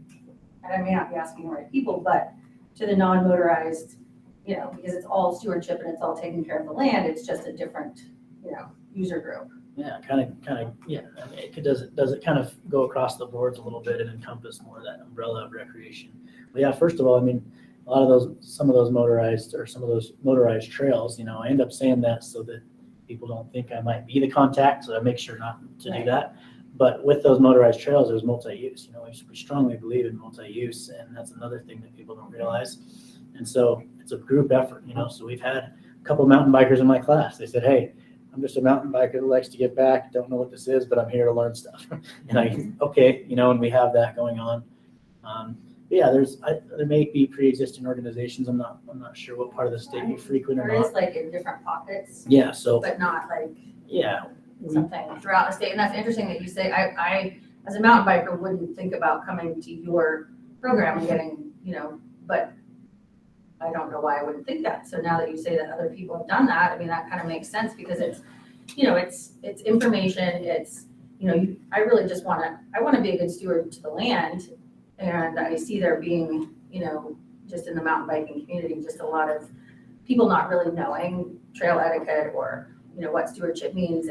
and I may not be asking the right people, but to the non-motorized, because it's all stewardship and it's all taking care of the land, it's just a different, user group. Yeah, yeah. I mean, does it kind of go across the boards a little bit and encompass more of that umbrella of recreation? Well, yeah, first of all, I mean, some of those motorized trails, I end up saying that so that people don't think I might be the contact, so I make sure not to do that. But with those motorized trails, there's multi-use. We strongly believe in multi-use, and that's another thing that people don't realize. And so it's a group effort, So we've had a couple mountain bikers in my class. They said, "Hey, I'm just a mountain biker who likes to get back. Don't know what this is, but I'm here to learn stuff." And okay, and we have that going on. Yeah, there may be pre-existing organizations. I'm not sure what part of the state you frequent or There not. is like in different pockets, Yeah, so but not like yeah, something throughout the state. And that's interesting that you say, I as a mountain biker wouldn't think about coming to your program and getting, but I don't know why I wouldn't think that. So now that you say that other people have done that, I mean, that kind of makes sense because it's, it's information. It's, I really just I want to be a good steward to the land. And I see there being, just in the mountain biking community, just a lot of people not really knowing trail etiquette or, what stewardship means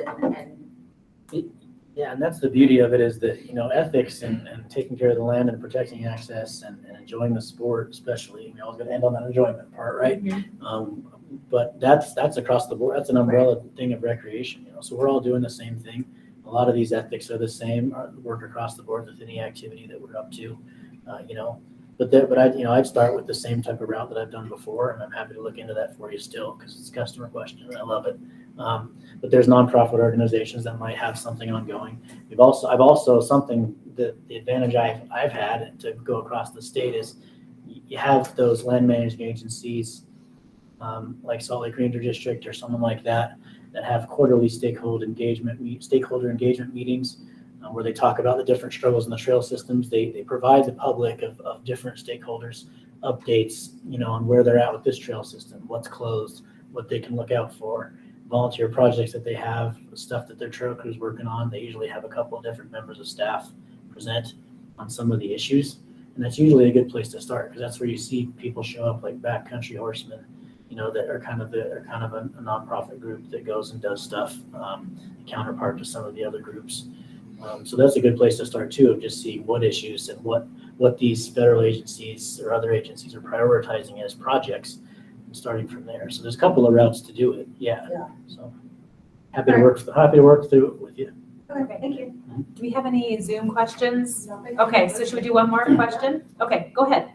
Yeah, and that's the beauty of it is that, ethics and taking care of the land and protecting access and enjoying the sport, especially, I was going to end on that enjoyment part, right? But that's across the board. That's an umbrella thing of recreation, so we're all doing the same thing. A lot of these ethics are the same, work across the board with any activity that we're up to, But I'd start with the same type of route that I've done before, and I'm happy to look into that for you still because it's a customer question and I love it. But there's nonprofit organizations that might have something ongoing. I've also something that the advantage I've had to go across the state is you have those land management agencies like Salt Lake Ranger District or someone like that have quarterly stakeholder engagement meetings. Where they talk about the different struggles in the trail systems. They provide the public of different stakeholders updates, on where they're at with this trail system, what's closed, what they can look out for, volunteer projects that they have, stuff that their trail crew's working on. They usually have a couple of different members of staff present on some of the issues. And that's usually a good place to start because that's where you see people show up like backcountry horsemen, that are kind of a nonprofit group that goes and does stuff, counterpart to some of the other groups. So that's a good place to start too, of just seeing what issues and what these federal agencies or other agencies are prioritizing as projects and starting from there. So there's a couple of routes to do it. Yeah. So happy to work through it with you. Okay, thank you. Do we have any Zoom questions? Okay, so should we do one more question? Okay, go ahead.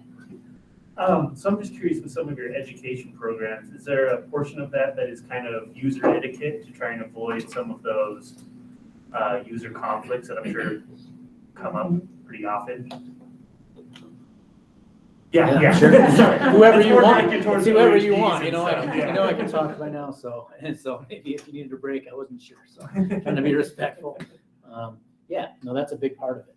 So I'm just curious with some of your education programs, is there a portion of that is kind of user etiquette to try and avoid some of those user conflicts that I'm sure come up pretty often? Yeah. Sure. Whoever you want. OHVs I can talk by now. So maybe if you needed a break, I wasn't sure. So trying to be respectful. That's a big part of it.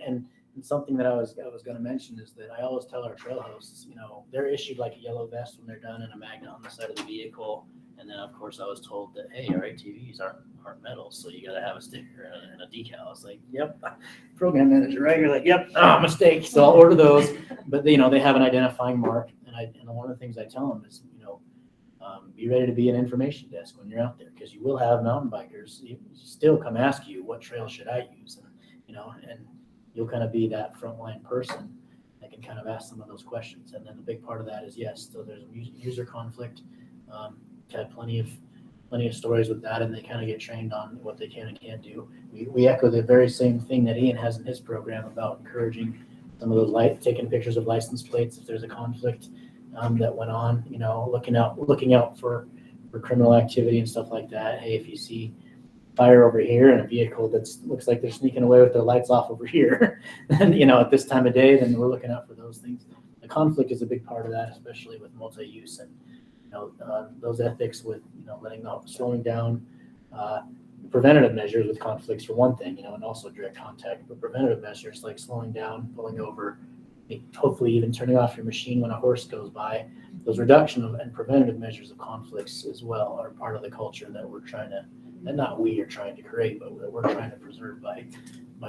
And something that I was going to mention is that I always tell our trail hosts, they're issued like a yellow vest when they're done and a magnet on the side of the vehicle. And then, of course, I was told that, hey, our ATVs aren't metal, so you got to have a sticker and a decal. I was like, yep. Program manager, right? You're like, yep, mistake. So I'll order those. But, they have an identifying mark. And one of the things I tell them is, be ready to be an information desk when you're out there because you will have mountain bikers still come ask you, what trail should I use? And you'll kind of be that frontline person that can kind of ask some of those questions. And then the big part of that is, yes, so there's user conflict. Had plenty of stories with that, and they kind of get trained on what they can and can't do. We echo the very same thing that Ian has in his program about encouraging some of those taking pictures of license plates if there's a conflict that went on. Looking out for criminal activity and stuff like that. Hey, if you see fire over here and a vehicle that looks like they're sneaking away with their lights off over here, then at this time of day, then we're looking out for those things. The conflict is a big part of that, especially with multi-use and. Those ethics with slowing down preventative measures with conflicts for one thing, and also direct contact, but preventative measures like slowing down, pulling over, hopefully even turning off your machine when a horse goes by. Those reduction and preventative measures of conflicts as well are part of the culture that we're trying to, and not we are trying to create, but that we're trying to preserve by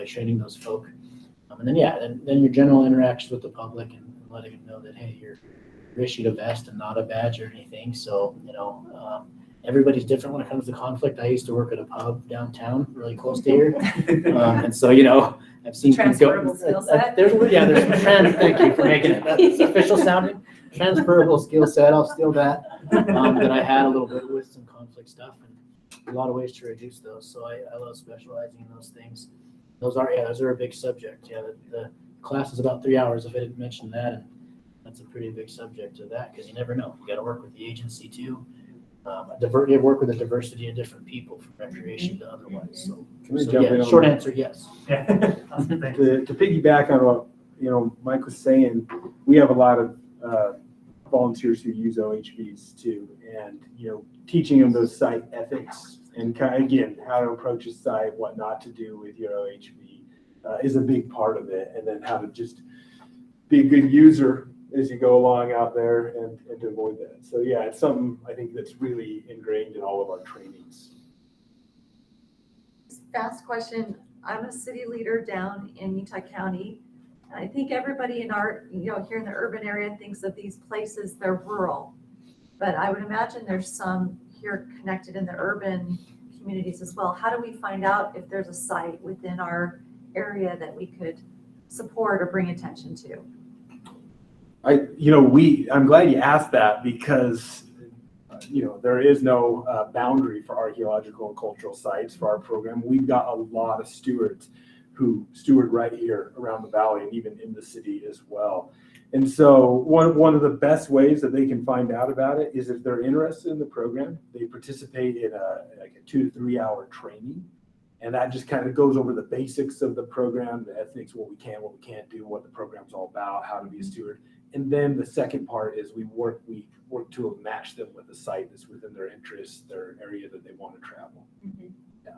training those folk. And then your general interactions with the public and letting them know that, hey, you're issued a vest and not a badge or anything. So, everybody's different when it comes to conflict. I used to work at a pub downtown, really close to here. And so, you know, I've seen things go. Transferable skill set. There's thank you for making it, that's official sounding, transferable skill set, I'll steal that. That I had a little bit with some conflict stuff and a lot of ways to reduce those. So I love specializing in those things. Those are a big subject. Yeah, the class is about 3 hours if I didn't mention that. And that's a pretty big subject of that because you never know. You got to work with the agency too. You work with a diversity of different people from recreation to otherwise. So, Can I jump in on short that? answer, yes. Yeah. To piggyback on what, you know, Mike was saying, we have a lot of volunteers who use OHVs too, and, you know, teaching them those site ethics and again, how to approach a site, what not to do with your OHV is a big part of it, and then how to just be a good user as you go along out there and to avoid that. So yeah, it's something I think that's really ingrained in all of our trainings. Fast question. I'm a city leader down in Utah County. I think everybody in our, you know, here in the urban area thinks of these places, they're rural. But I would imagine there's some here connected in the urban communities as well. How do we find out if there's a site within our area that we could support or bring attention to? I'm glad you asked that because, you know, there is no boundary for archaeological and cultural sites for our program. We've got a lot of stewards who steward right here around the valley and even in the city as well. And so one of the best ways that they can find out about it is if they're interested in the program, they participate in a 2 to 3 hour training. And that just kind of goes over the basics of the program, the ethics, what we can, what we can't do, what the program's all about, how to be a steward. And then the second part is we work to match them with a site that's within their interests, their area that they want to travel. Mm-hmm. Yeah.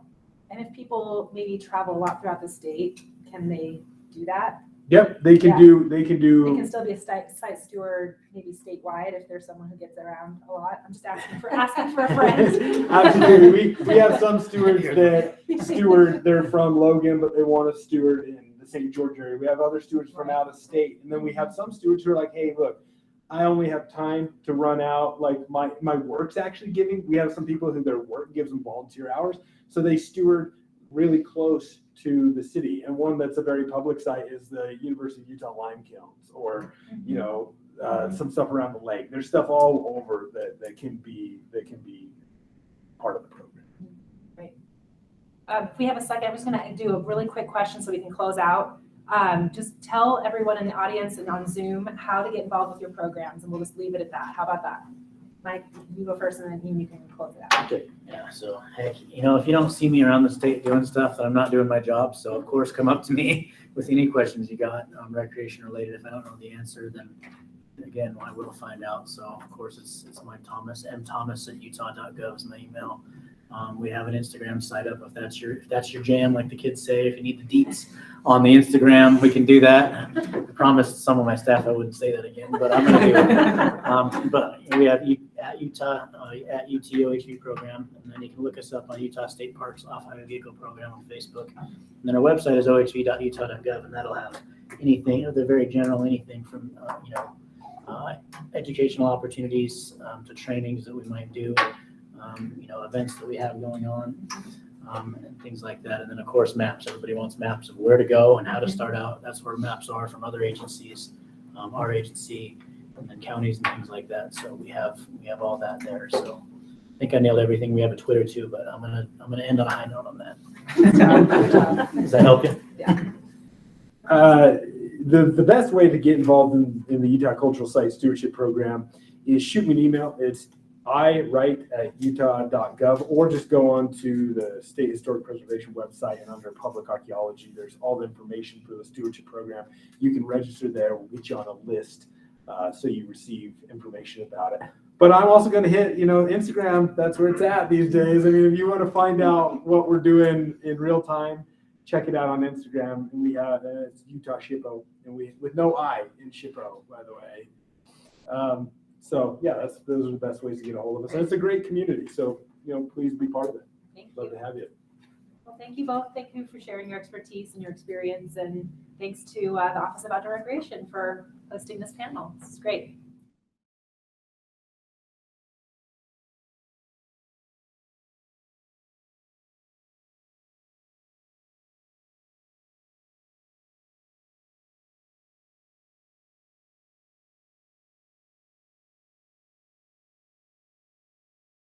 And if people maybe travel a lot throughout the state, can they do that? Yep, they can They can do. still be a site steward, maybe statewide, if there's someone who gets around a lot. I'm just asking for a friend. Absolutely, we have some stewards that steward. They're from Logan, but they want to steward in the St. George area. We have other stewards from out of state, and then we have some stewards who are like, "Hey, look, I only have time to run out. Like my work's actually giving." We have some people who their work gives them volunteer hours, so they steward really close to the city. And one that's a very public site is the University of Utah lime kilns, or you know, some stuff around the lake. There's stuff all over that can be part of the program. Right. If we have a second, I'm just going to do a really quick question so we can close out. Just tell everyone in the audience and on Zoom how to get involved with your programs, and we'll just leave it at that. How about that? Mike, you go first, and then Ian, you can close it out. Okay. Yeah. So, heck, you know, if you don't see me around the state doing stuff, then I'm not doing my job. So, of course, come up to me with any questions you got, recreation related. If I don't know the answer, then again, I will find out. So, of course, it's Mike Thomas, mthomas@utah.gov is my email. We have an Instagram site up if that's your jam, like the kids say. If you need the deets on the Instagram, we can do that. I promised some of my staff I wouldn't say that again, but I'm going to do it. But we have at Utah, at UT OHV program, and then you can look us up on Utah State Parks Off-Highway Vehicle Program on Facebook. And then our website is ohv.utah.gov, and that'll have anything, the very general, anything from, educational opportunities to trainings that we might do, events that we have going on, and things like that. And then, of course, maps. Everybody wants maps of where to go and how to start out. That's where maps are from other agencies, our agency, and then counties and things like that. So we have all that there. So I think I nailed everything. We have a Twitter too, but I'm gonna end on a high note on that. Does that help you? Yeah. The best way to get involved in the Utah Cultural Site Stewardship Program is shoot me an email. It's iwrite@utah.gov, or just go on to the State Historic Preservation website, and under Public Archaeology, there's all the information for the stewardship program. You can register there. We'll get you on a list so you receive information about it. But I'm also going to hit, Instagram. That's where it's at these days. I mean, if you want to find out what we're doing in real time, check it out on Instagram. And we have it's Utah Shippo, and with no I in Shippo, by the way. So yeah, those are the best ways to get a hold of us. And it's a great community, so please be part of it. Love to have you. Well, thank you both. Thank you for sharing your expertise and your experience, and thanks to the Office of Outdoor Recreation for hosting this panel. This is great.